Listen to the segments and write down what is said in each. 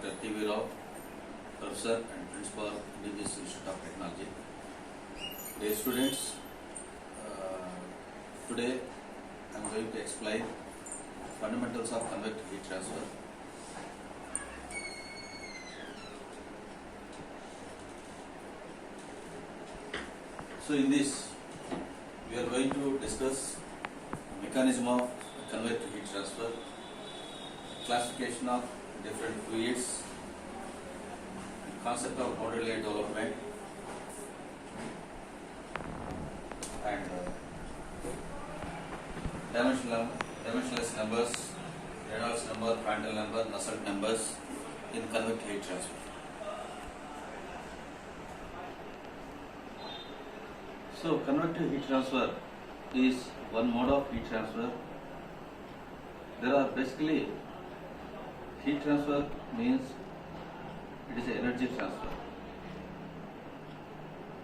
Dr. T.V. Rao, Professor and Principal, Indigenous Institute of Technology. Dear students, today I am going to explain fundamentals of convective heat transfer. So in this, we are going to discuss mechanism of convective heat transfer, classification of different fluids, concept of boundary layer development, and dimensionless numbers, Reynolds number, Prandtl number, Nusselt numbers in convective heat transfer. So convective heat transfer is one mode of heat transfer. There are basically heat transfer means it is an energy transfer.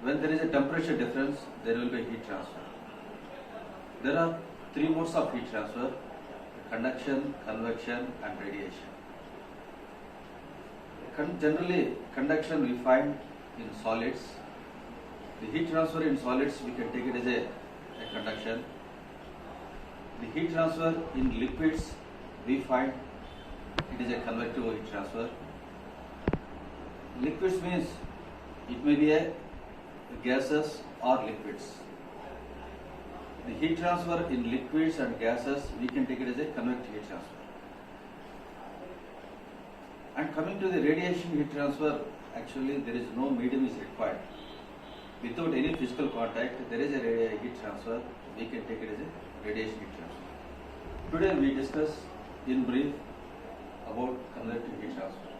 When there is a temperature difference, there will be heat transfer. There are three modes of heat transfer: conduction, convection, and radiation. Generally, conduction we find in solids. The heat transfer in solids we can take it as a conduction. The heat transfer in liquids we find it is a convective heat transfer. Liquids means it may be a gases or liquids. The heat transfer in liquids and gases we can take it as a convective heat transfer. And coming to the radiation heat transfer, actually there is no medium is required. Without any physical contact, there is a heat transfer. We can take it as a radiation heat transfer. Today we discuss in brief about convective heat transfer.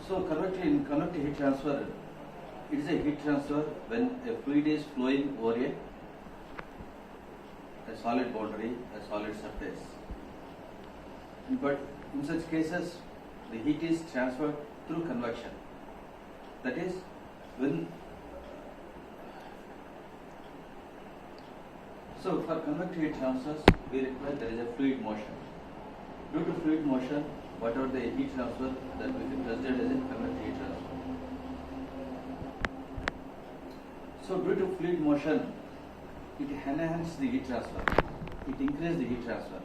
So convective heat transfer, it is a heat transfer when a fluid is flowing over a solid boundary, a solid surface. But in such cases, the heat is transferred through convection. That is, so for convective heat transfers, we require there is a fluid motion. Due to fluid motion, whatever the heat transfer, that we can consider as a convective heat transfer. So due to fluid motion, it enhances the heat transfer. It increases the heat transfer.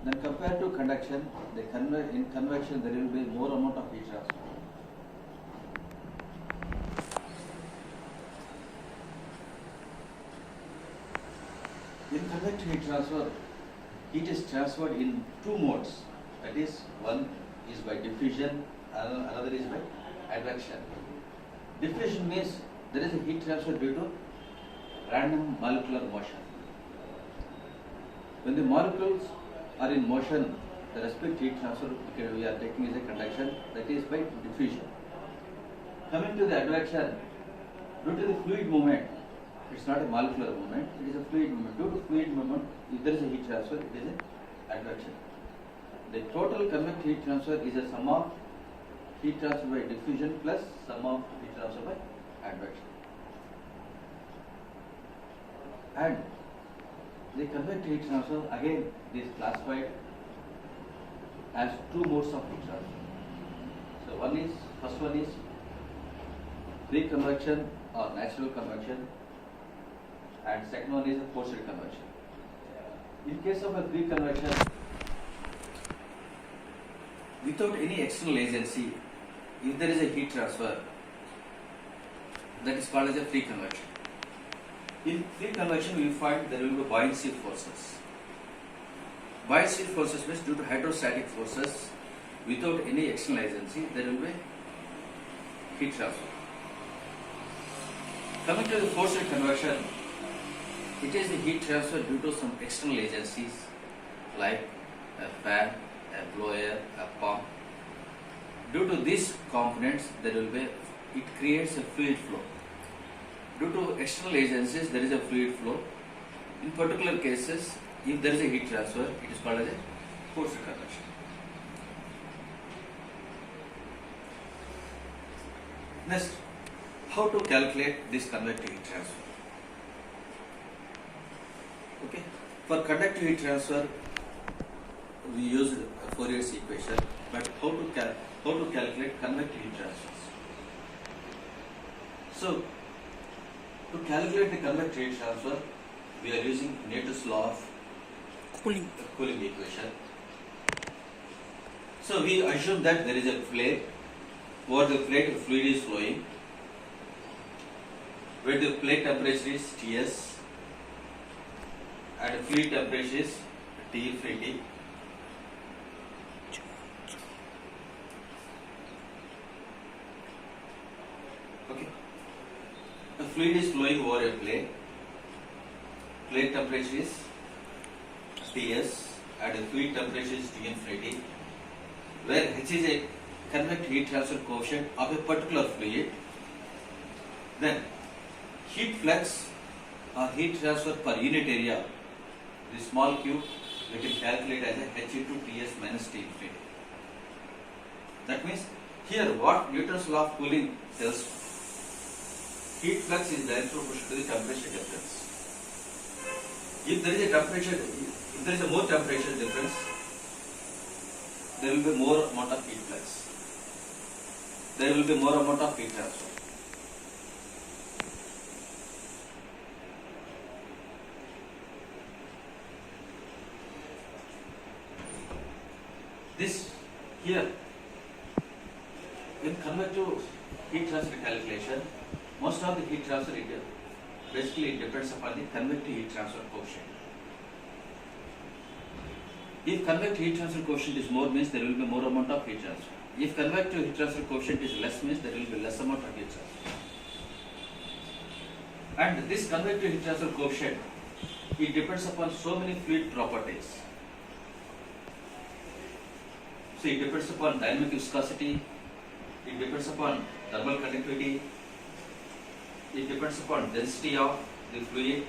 Then compared to conduction, in convection there will be more amount of heat transfer. In convective heat transfer, heat is transferred in two modes. That is, one is by diffusion, another is by advection. Diffusion means there is a heat transfer due to random molecular motion. When the molecules are in motion, the respective heat transfer we are taking as a conduction, that is by diffusion. Coming to the advection, due to the fluid movement, it's not a molecular movement, it is a fluid movement. Due to fluid movement, if there is a heat transfer, it is an advection. The total convective heat transfer is a sum of heat transfer by diffusion plus sum of heat transfer by advection. And the convective heat transfer again is classified as two modes of heat transfer. So first one is free convection or natural convection, and second one is a forced convection. In case of a free convection, without any external agency, if there is a heat transfer, that is called as a free convection. In free convection, we find there will be buoyancy forces. Buoyancy forces means due to hydrostatic forces, without any external agency, there will be heat transfer. Coming to the forced convection, it is the heat transfer due to some external agencies like a fan, a blower, a pump. Due to these components, it creates a fluid flow. Due to external agencies, there is a fluid flow. In particular cases, if there is a heat transfer, it is called as a forced convection. Next, how to calculate this convective heat transfer? For conductive heat transfer, we used Fourier's equation, but how to calculate convective heat transfers? So, to calculate the convective heat transfer, we are using Newton's law of cooling equation. So, we assume that there is a plate. Over the plate, fluid is flowing. Where the plate temperature is Ts and fluid temperature is T infinity. Okay. The fluid is flowing over a plate. Plate temperature is Ts and the fluid temperature is T infinity. Where H is a convective heat transfer coefficient of a particular fluid, then heat flux or heat transfer per unit area, the small q, we can calculate as a H into Ts minus T infinity. That means here what Newton's law of cooling tells, heat flux is directly proportional to the temperature difference. If there is a more temperature difference, there will be more amount of heat flux. There will be more amount of heat transfer. This here, in convective heat transfer calculation, most of the heat transfer basically depends upon the convective heat transfer coefficient. If convective heat transfer coefficient is more, means there will be more amount of heat transfer. If convective heat transfer coefficient is less, means there will be less amount of heat transfer. And this convective heat transfer coefficient, it depends upon so many fluid properties. So it depends upon dynamic viscosity, it depends upon thermal conductivity, it depends upon density of the fluid,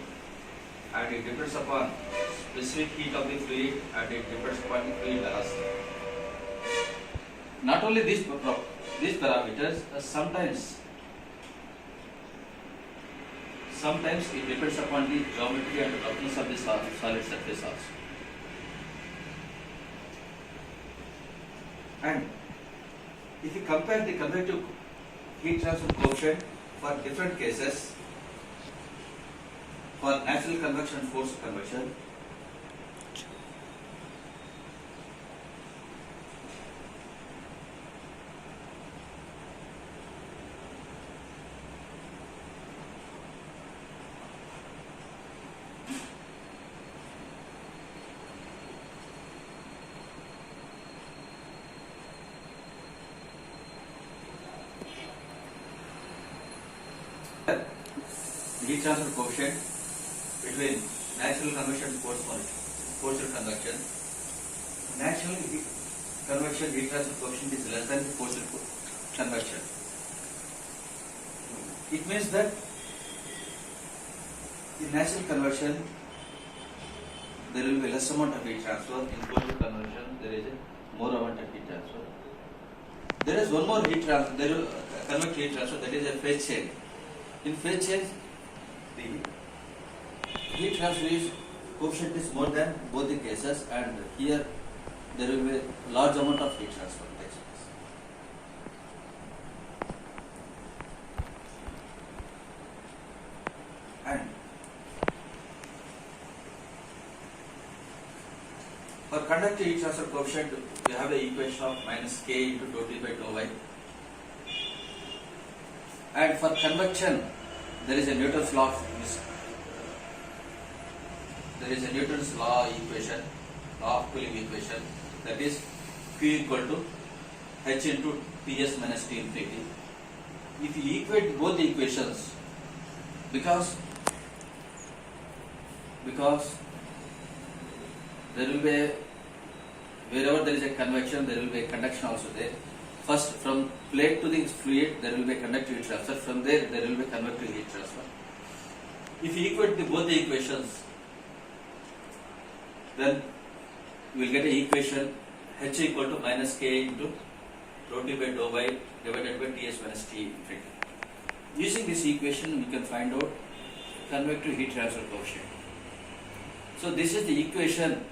and it depends upon specific heat of the fluid, and it depends upon the fluid velocity. Not only these parameters, sometimes it depends upon the geometry and roughness of the solid surface also. And if you compare the convective heat transfer coefficient for different cases, for natural convection and forced convection, the heat transfer coefficient between natural convection and forced convection. Natural convection heat transfer coefficient is less than the forced convection. It means that in natural convection there will be less amount of heat transfer. In forced convection there is a more amount of heat transfer. There is one more heat transfer. There is convective heat transfer, that is a phase change. In phase change, the heat transfer coefficient is more than both the cases, and here there will be a large amount of heat transfer takes place. And for conductive heat transfer coefficient, we have the equation of minus k into dou t by dou y. And for convection, there is a Newton's law equation, law of cooling equation, that is Q equal to H into Ts minus T infinity. If you equate both the equations, because there will be wherever there is a convection, there will be a conduction also there. First, from plate to the fluid, there will be a conductive heat transfer. From there will be convective heat transfer. If you equate both the equations, then we will get an equation H equal to minus K into dou T by dou y divided by Ts minus T infinity. Using this equation, we can find out convective heat transfer coefficient. So this is the equation,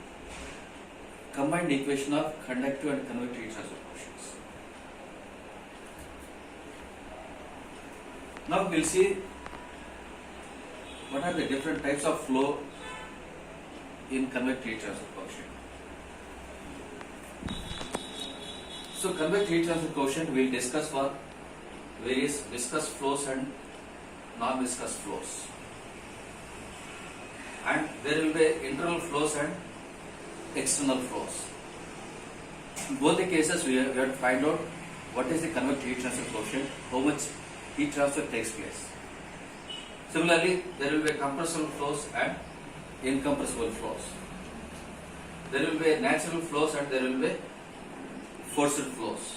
combined equation of conductive and convective heat transfer coefficients. Now we'll see what are the different types of flow in convective heat transfer coefficient. So convective heat transfer coefficient we'll discuss for various viscous flows and non-viscous flows. And there will be internal flows and external flows. In both the cases we have to find out what is the convective heat transfer coefficient, how much heat transfer takes place. Similarly, there will be compressible flows and incompressible flows. There will be natural flows and there will be forced flows.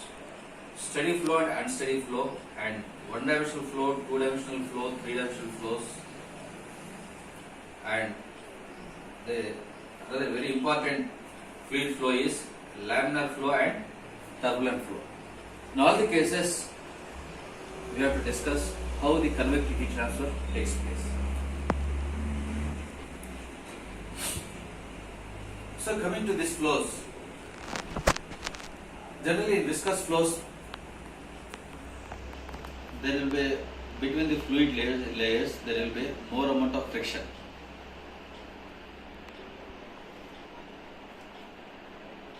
Steady flow and unsteady flow, and one-dimensional flow, two-dimensional flow, three-dimensional flows, and the another very important fluid flow is laminar flow and turbulent flow. In all the cases, we have to discuss how the convective heat transfer takes place. So coming to these flows, generally in viscous flows, there will be between the fluid layers there will be more amount of friction.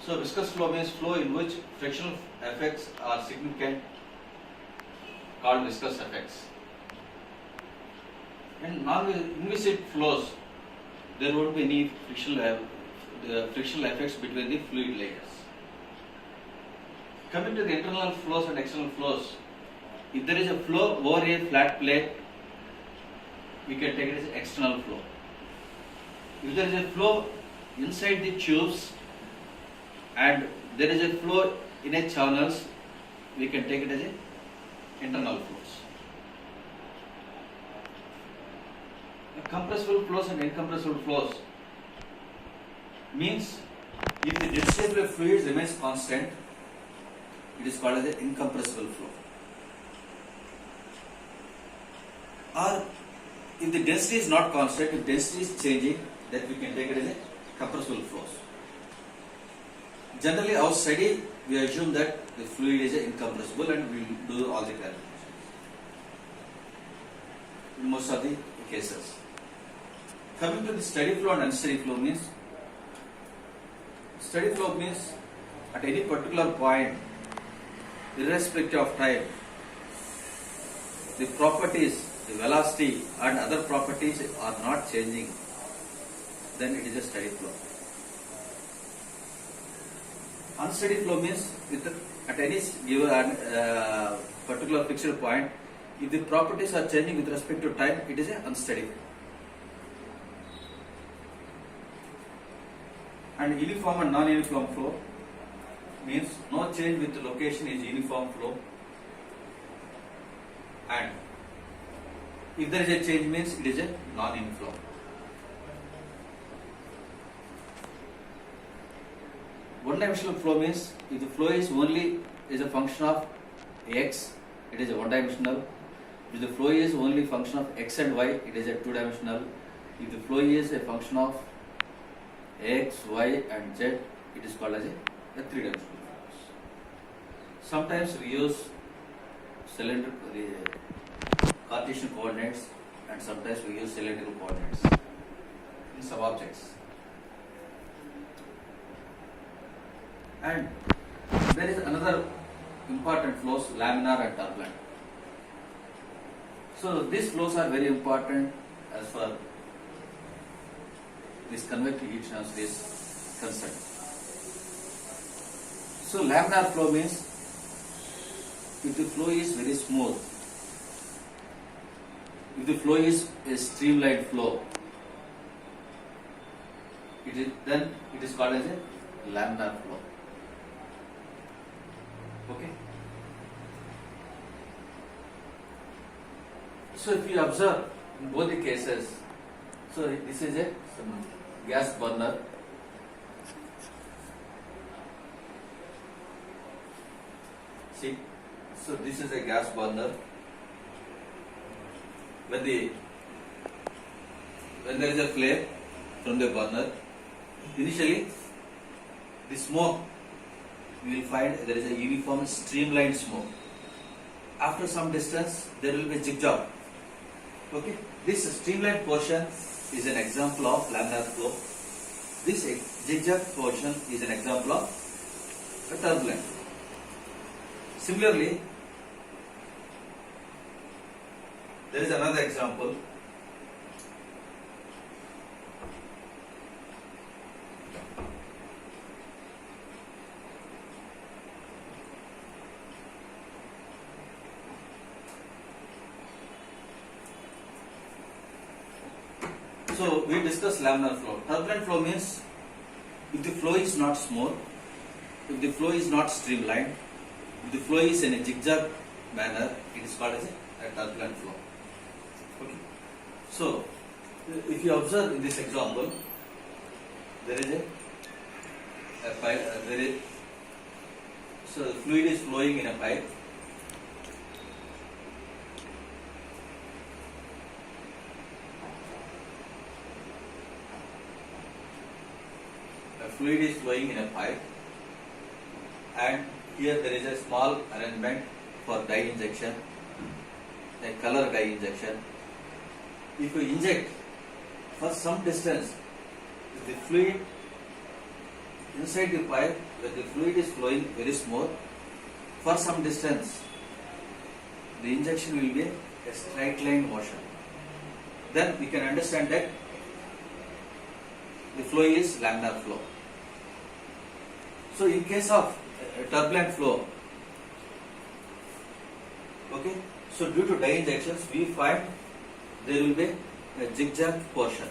So viscous flow means flow in which frictional effects are significant, called viscous effects. In non-inviscid flows, there won't be any frictional effects between the fluid layers. Coming to the internal flows and external flows, if there is a flow over a flat plate, we can take it as external flow. If there is a flow inside the tubes and there is a flow in a channels, we can take it as a internal flows. Compressible flows and incompressible flows means if the density of fluids remains constant, it is called as an incompressible flow. Or if the density is not constant, if density is changing, then we can take it as a compressible flows. Generally, our study, we assume that the fluid is incompressible and we will do all the calculations in most of the cases. Coming to the steady flow and unsteady flow means, steady flow means at any particular point, irrespective of time, the properties, the velocity and other properties are not changing, then it is a steady flow. Unsteady flow means at any given particular fixed point, if the properties are changing with respect to time, it is an unsteady flow. And uniform and non-uniform flow means no change with the location is uniform flow, and if there is a change means it is a non-uniform flow. One-dimensional flow means if the flow is only is a function of x, it is a one-dimensional. If the flow is only function of x and y, it is a two-dimensional. If the flow is a function of x, y and z, it is called as a three-dimensional flows. Sometimes we use Cartesian coordinates and sometimes we use cylindrical coordinates in some objects. And there is another important flows, laminar and turbulent. So these flows are very important as far this convective heat transfer is concerned. So laminar flow means if the flow is very smooth, if the flow is a streamlined flow, then it is called as a laminar flow. Okay. So if you observe in both the cases, so this is some gas burner. See, so this is a gas burner. When there is a flame, from the burner. Initially, the smoke, we will find there is a uniform streamlined smoke. After some distance, there will be zigzag. Okay, this streamlined portion is an example of laminar flow. This zigzag portion is an example of a turbulent flow. Similarly, there is another example. So we discuss laminar flow. Turbulent flow means if the flow is not smooth, if the flow is not streamlined, if the flow is in a zigzag manner, it is called as a turbulent flow. Okay. So if you observe in this example, there is a pipe. So the fluid is flowing in a pipe. Fluid is flowing in a pipe, and here there is a small arrangement for dye injection, a color dye injection. If you inject for some distance, the fluid inside the pipe, where the fluid is flowing very smooth, for some distance, the injection will be a straight line motion. Then we can understand that the flow is laminar flow. So in case of turbulent flow, okay, so due to dye injections, we find there will be a zigzag portion.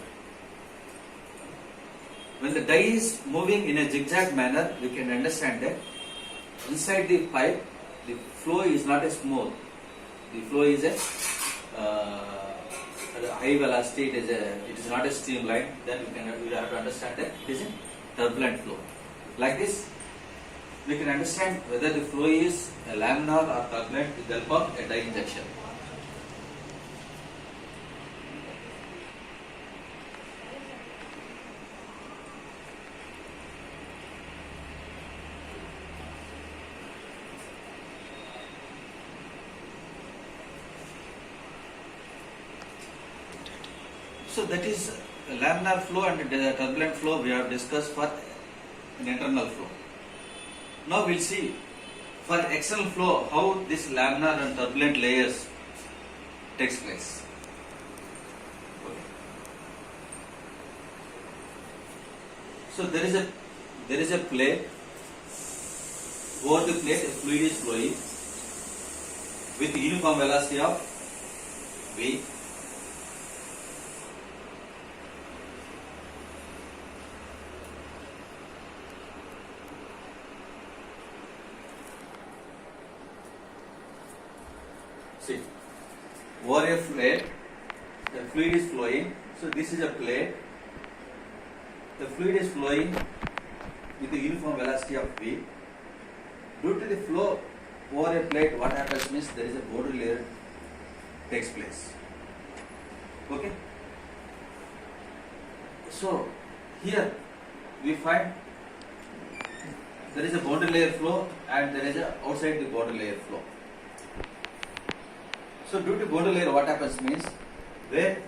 When the dye is moving in a zigzag manner, we can understand that inside the pipe, the flow is not a smooth. The flow is a high velocity. It is not a streamline. Then we have to understand that it is a turbulent flow. Like this, we can understand whether the flow is a laminar or turbulent with the help of a dye injection. So that is laminar flow and turbulent flow we have discussed for an internal flow. Now we'll see for external flow how this laminar and turbulent layers takes place. So there is a plate. Over the plate, a fluid is flowing with uniform velocity of V. See, over a plate, the fluid is flowing. So this is a plate. The fluid is flowing with the uniform velocity of V. Due to the flow over a plate, what happens means there is a boundary layer takes place. Okay. So here we find there is a boundary layer flow and there is a outside the boundary layer flow. So due to boundary layer, what happens means where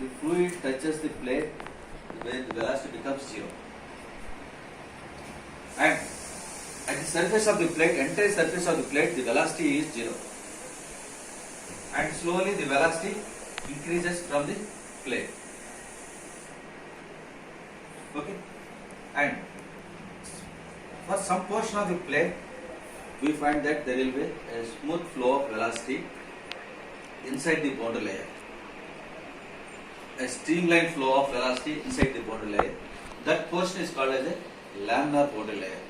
the fluid touches the plate, where the velocity becomes 0. And at the surface of the plate, entire surface of the plate, the velocity is 0. And slowly the velocity increases from the plate. Okay? And for some portion of the plate, we find that there will be a smooth flow of velocity inside the boundary layer. A streamlined flow of velocity inside the boundary layer. That portion is called as a laminar boundary layer.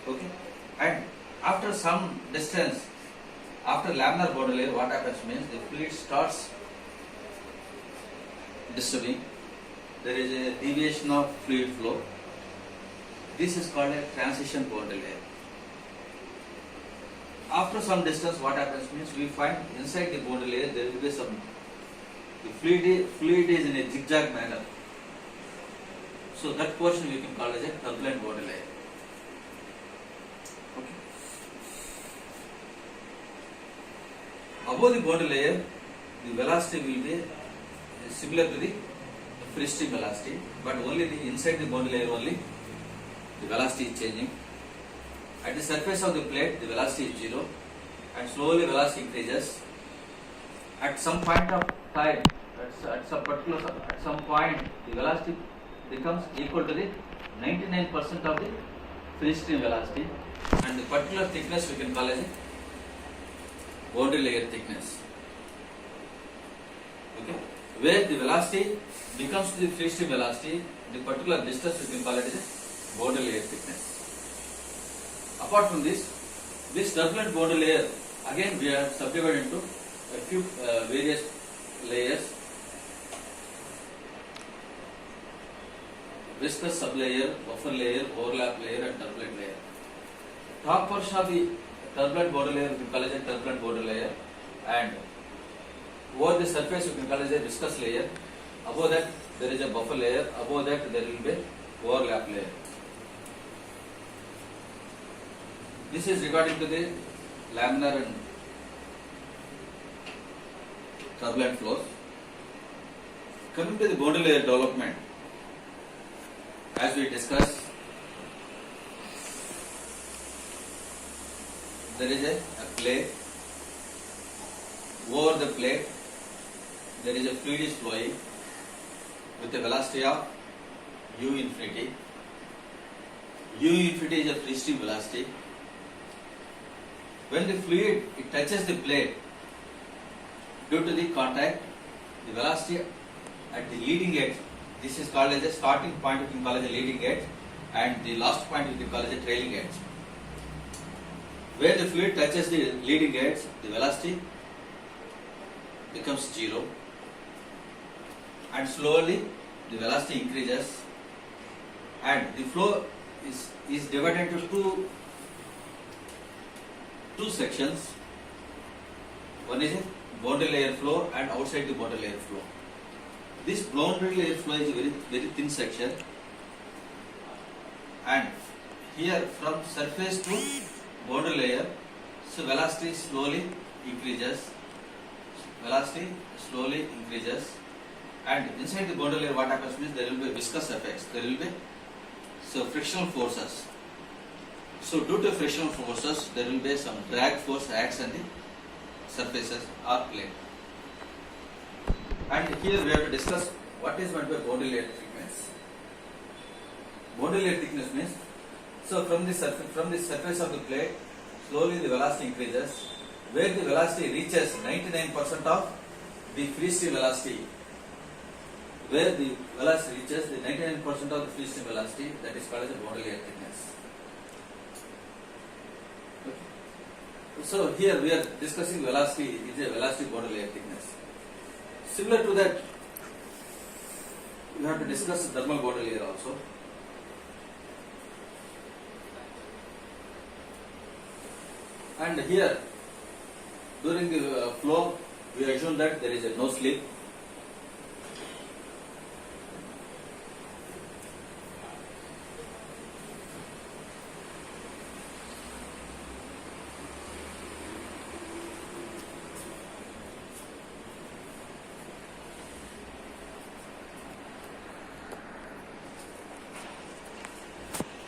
Okay? And after some distance, after laminar boundary layer, what happens means the fluid starts disturbing. There is a deviation of fluid flow. This is called a transition boundary layer. After some distance, what happens means we find inside the boundary layer there will be some The fluid is in a zigzag manner. So that portion we can call as a turbulent body layer. Okay. Above the body layer, the velocity will be similar to the free stream velocity, but only the inside the body layer only the velocity is changing. At the surface of the plate, the velocity is 0, and slowly velocity increases. At some point of time, at some point, the velocity becomes equal to the 99% of the free stream velocity, and the particular thickness we can call as a boundary layer thickness. Okay, where the velocity becomes the free stream velocity, the particular distance we can call it as a boundary layer thickness. Apart from this turbulent boundary layer, again we are subdivided into a few various layers: viscous sublayer, buffer layer, overlap layer, and turbulent layer. Top portion of the turbulent boundary layer we can call as a turbulent boundary layer, and over the surface we can call as a viscous layer. Above that there is a buffer layer. Above that there will be overlap layer. This is regarding to the laminar and turbulent flows. Coming to the boundary layer development, as we discussed, there is a plate. Over the plate, there is a fluid is flowing with a velocity of u infinity. U infinity is a free stream velocity. When the fluid touches the plate, due to the contact, the velocity at the leading edge, this is called as a starting point, we can call as a leading edge, and the last point we can call as a trailing edge. Where the fluid touches the leading edge, the velocity becomes 0, and slowly the velocity increases, and the flow is divided into two sections. One is a boundary layer flow and outside the boundary layer flow. This boundary layer flow is a very thin section, and here from surface to boundary layer, so velocity slowly increases. And inside the boundary layer what happens means there will be viscous effects, there will be frictional forces. So due to frictional forces, there will be some drag force acts on the surfaces or plane. And here we have to discuss what is meant by boundary layer thickness. Boundary layer thickness means, so from the surface of the plate, slowly the velocity increases. Where the velocity reaches 99% of the free stream velocity, where the velocity reaches the 99% of the free stream velocity, that is called as a boundary layer thickness. So here we are discussing velocity is a velocity boundary layer thickness. Similar to that, we have to discuss the thermal boundary layer also. And here, during the flow, we assume that there is a no slip.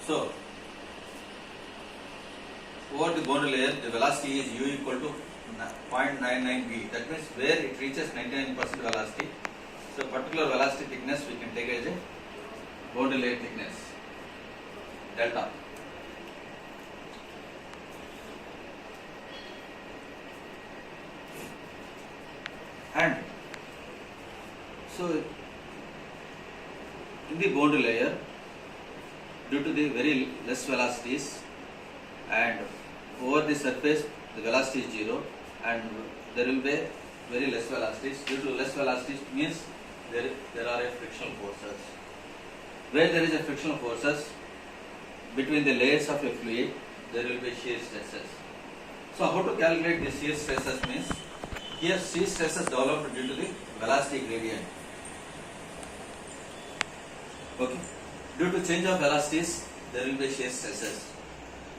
So, over the boundary layer, the velocity is u equal to 0.99 v. That means where it reaches 99% velocity. So, particular velocity thickness we can take as a boundary layer thickness, delta. And so, in the boundary layer, due to the very less velocities, and over the surface the velocity is 0, and there will be very less velocities. Due to less velocities means there are a frictional forces. Where there is a frictional forces between the layers of a fluid, there will be shear stresses. So how to calculate the shear stresses means, Here shear stresses developed due to the velocity gradient. Okay. Due to change of velocities, there will be shear stresses.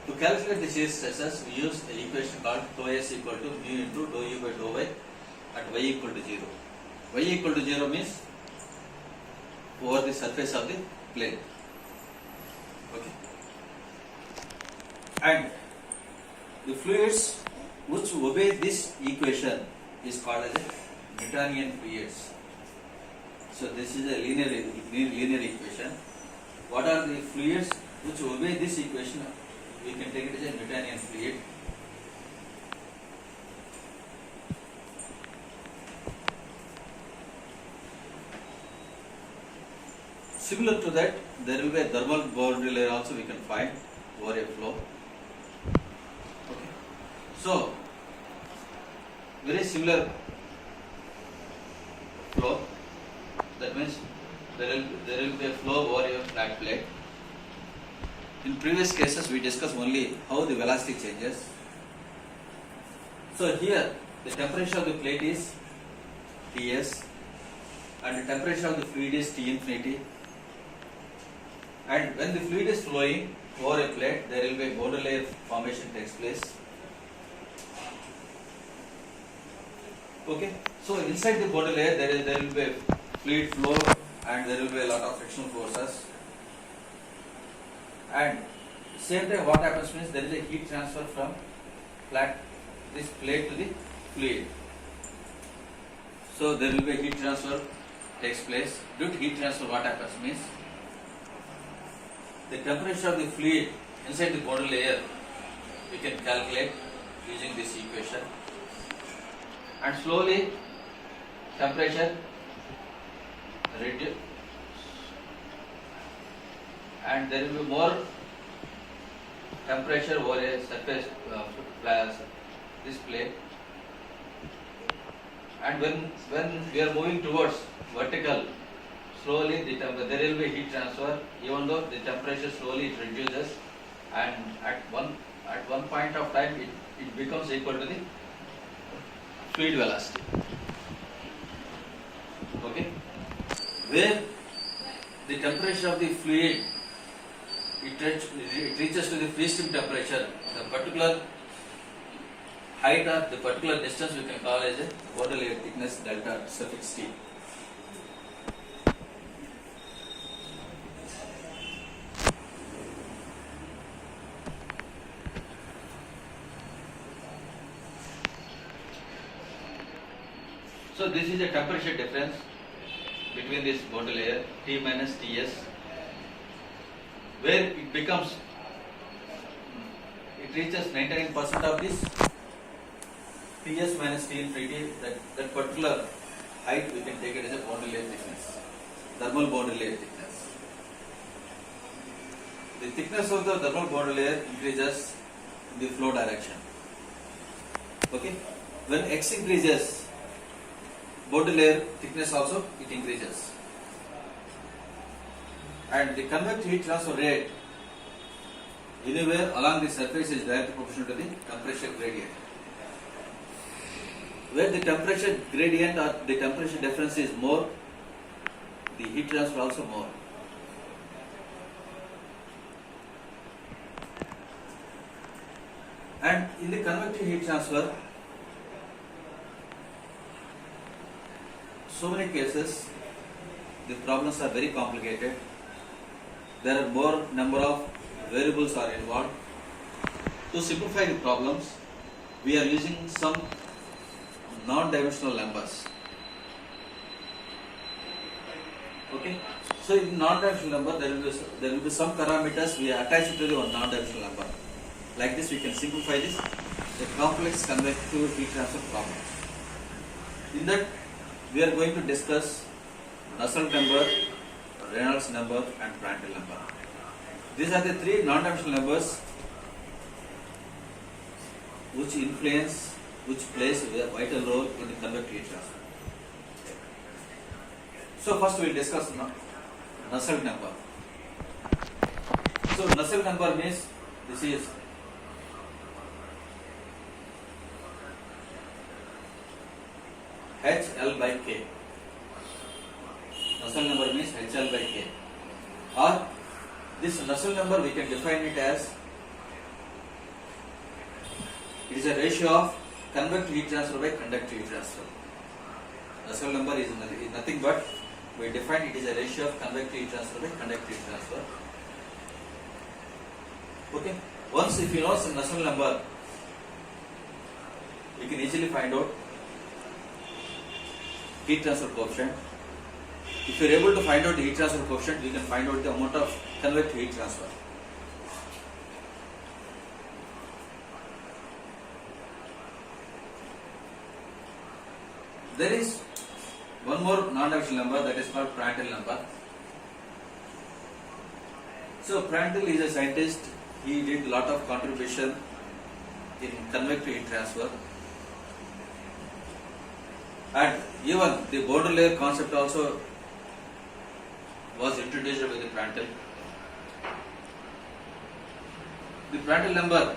To calculate the shear stresses, we use the equation called tau s equal to mu into dou u by dou y at y equal to 0. Y equal to 0 means over the surface of the plane. Okay. And the fluids which obey this equation is called as a Newtonian fluids. So this is a linear equation. What are the fluids which obey this equation? We can take it as a Newtonian fluid. Similar to that, there will be a thermal boundary layer also we can find over a flow. Okay. So, very similar flow. That means there will be a flow over a flat plate. In previous cases, we discussed only how the velocity changes. So here, the temperature of the plate is Ts, and the temperature of the fluid is T infinity. And when the fluid is flowing over a plate, there will be a boundary layer formation takes place. Okay. So inside the boundary layer, there will be a fluid flow, and there will be a lot of frictional forces. And same time, what happens means there is a heat transfer from this plate to the fluid. So there will be a heat transfer takes place. Due to heat transfer, what happens means the temperature of the fluid inside the boundary layer we can calculate using this equation, and slowly temperature reduce, and there will be more temperature over a surface this plate. And when we are moving towards vertical, slowly there will be heat transfer, even though the temperature slowly it reduces, and at one point of time it becomes equal to the fluid velocity. Okay, where the temperature of the fluid it reaches to the free stream temperature, the particular height or the particular distance we can call as a boundary layer thickness delta suffix T. So this is a temperature difference between this boundary layer T minus Ts, where it becomes, it reaches 99% of this Ts minus T infinity, that particular height we can take it as a boundary layer thickness, thermal boundary layer thickness. The thickness of the thermal boundary layer increases in the flow direction. Okay, when X increases, boundary layer thickness also it increases, and the convective heat transfer rate anywhere along the surface is directly proportional to the temperature gradient. Where the temperature gradient or the temperature difference is more, the heat transfer also more. And in the convective heat transfer, so many cases the problems are very complicated. There are more number of variables are involved. To simplify the problems, we are using some non-dimensional numbers. Okay, so in non-dimensional number there will be some parameters we attach it to the one non-dimensional number. Like this we can simplify this, the complex convective heat transfer problem. In that we are going to discuss Nusselt number, Reynolds number and Prandtl number. These are the three non-dimensional numbers which plays a vital role in the convective heat transfer. So first we will discuss Nusselt number. So Nusselt number means this is K. Nusselt number means HL by K. Or this Nusselt number we can define it as it is a ratio of convective heat transfer by conductive heat transfer. Nusselt number is nothing but we define it is a ratio of convective heat transfer by conductive heat transfer. Okay. Once if you know some Nusselt number, you can easily find out heat transfer coefficient. If you are able to find out the heat transfer coefficient, you can find out the amount of convective heat transfer. There is one more non-actual number that is called Prandtl number. So Prandtl is a scientist. He did a lot of contribution in convective heat transfer, and even the border layer concept also was introduced by the Prandtl. The Prandtl number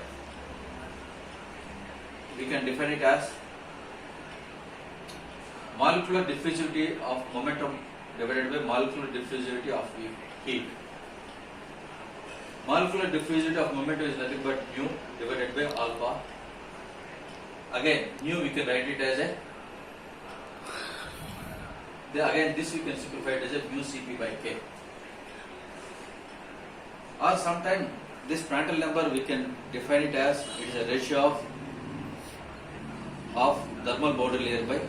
we can define it as molecular diffusivity of momentum divided by molecular diffusivity of heat. Molecular diffusivity of momentum is nothing but mu divided by alpha. Again, mu we can write it as a, again this we can simplify it as a mu Cp by K. Or sometime this Prandtl number we can define it as it is a ratio of thermal boundary layer by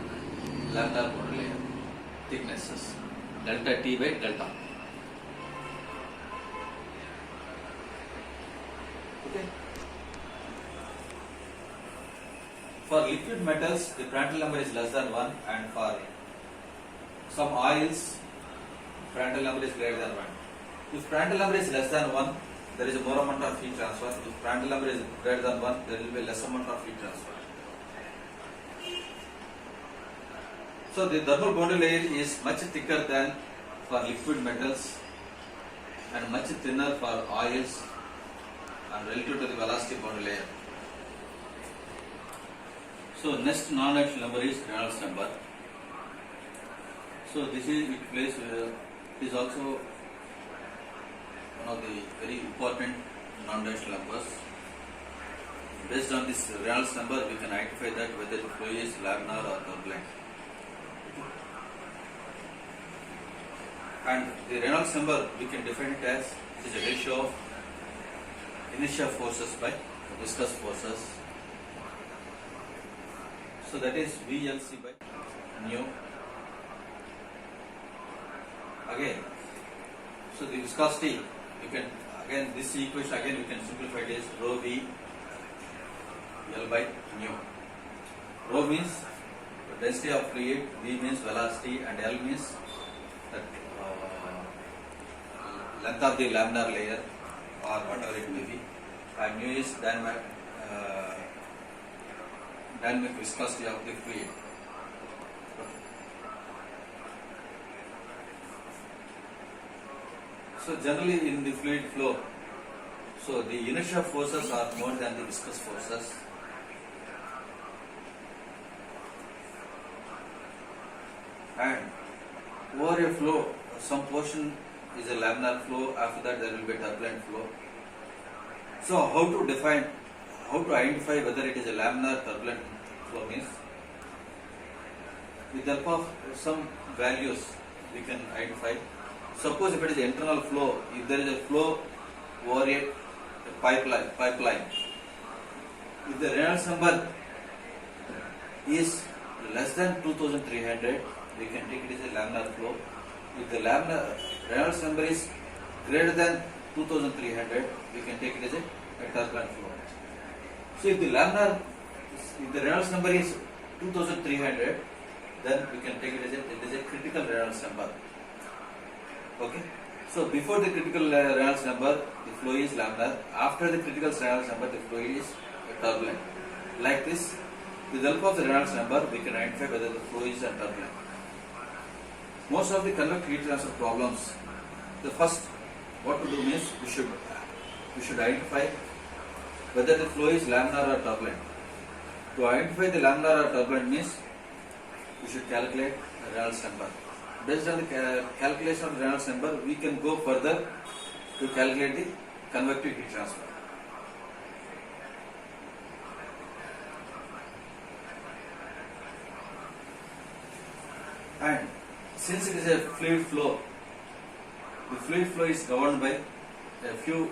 laminar boundary layer thicknesses, delta T by delta. Okay. For liquid metals, the Prandtl number is less than 1, and for some oils, Prandtl number is greater than 1. If Prandtl number is less than 1, there is a more amount of heat transfer. If Prandtl number is greater than 1, there will be less amount of heat transfer. So the thermal boundary layer is much thicker than for liquid metals and much thinner for oils and relative to the velocity boundary layer. So next non-actual number is Reynolds number. So this is it plays is also one of the very important non-actual numbers. Based on this Reynolds number, we can identify that whether the flow is laminar or turbulent. And the Reynolds number we can define it as it is a ratio of inertia forces by viscous forces. So that is VLC by mu. Again, so the viscosity you can again this equation again you can simplify it as rho V L by mu. Rho means the density of fluid, V means velocity, and L means that length of the laminar layer or whatever it may be, and mu is dynamic viscosity of the fluid. So generally in the fluid flow, so the inertial forces are more than the viscous forces. And over a flow, some portion is a laminar flow, after that there will be a turbulent flow. So how to identify whether it is a laminar turbulent flow means, with the help of some values we can identify. Suppose if it is internal flow, if there is a flow over a pipeline, if the Reynolds number is less than 2300, we can take it as a laminar flow. If the Reynolds number is greater than 2300, we can take it as a turbulent flow. So if the Reynolds number is 2300, then we can take it as a critical Reynolds number. Okay. So before the critical Reynolds number, the flow is laminar. After the critical Reynolds number, the flow is turbulent. Like this, with the help of the Reynolds number, we can identify whether the flow is turbulent. Most of the convective heat transfer problems, the first what to do means we should identify whether the flow is laminar or turbulent. To identify the laminar or turbulent means we should calculate Reynolds number. Based on the calculation of Reynolds number, we can go further to calculate the convective heat transfer. And since it is a fluid flow, the fluid flow is governed by a few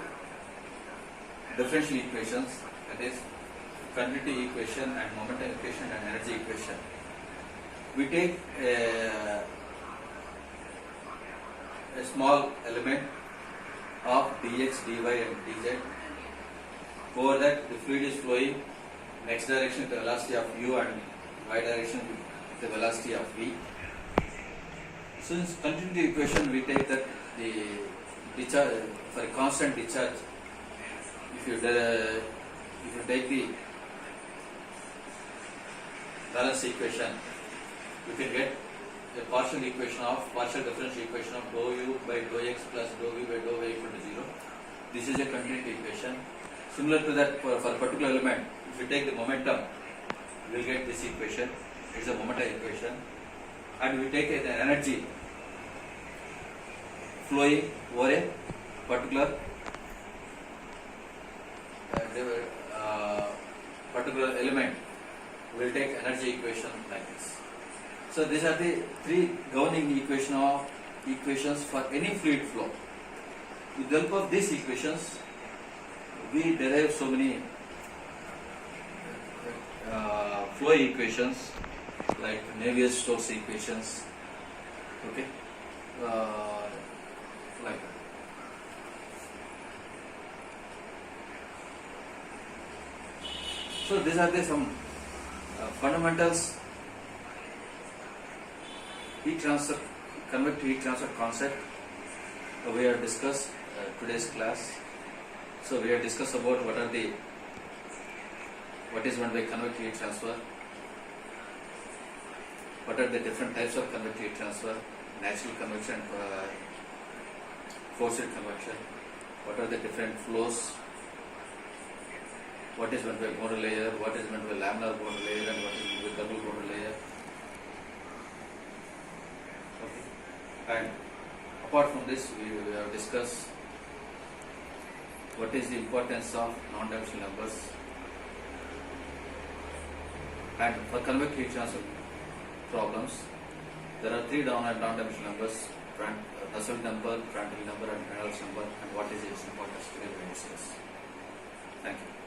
differential equations, that is continuity equation and momentum equation and energy equation. We take a small element of dx, dy and dz. Over that the fluid is flowing in x direction with the velocity of u and y direction with the velocity of v. Since continuity equation, we take that the discharge for a constant discharge, if you take the balance equation, you can get a partial differential equation of dou u by dou x plus dou v by dou y equal to 0. This is a continuity equation. Similar to that, for a particular element, if you take the momentum, you will get this equation. It is a momentum equation. And we take an energy flowing over a particular element. We will take energy equation like this. So these are the three governing equations for any fluid flow. With the help of these equations, we derive so many flow equations like Navier-Stokes equations. Okay, like that. So these are the some fundamentals heat transfer, convective heat transfer concept we have discussed today's class. So we have discussed about what is meant by convective heat transfer, what are the different types of convective heat transfer, natural convection and forced convection, what are the different flows, what is meant by boundary layer, what is meant by laminar boundary layer, and what is meant by double boundary layer. Okay. And apart from this, we have discussed what is the importance of non-dimensional numbers. And for convective heat transfer problems, there are three non-dimensional numbers: Nusselt number, Prandtl number, and Reynolds number. And what is its importance today we will discuss. Thank you.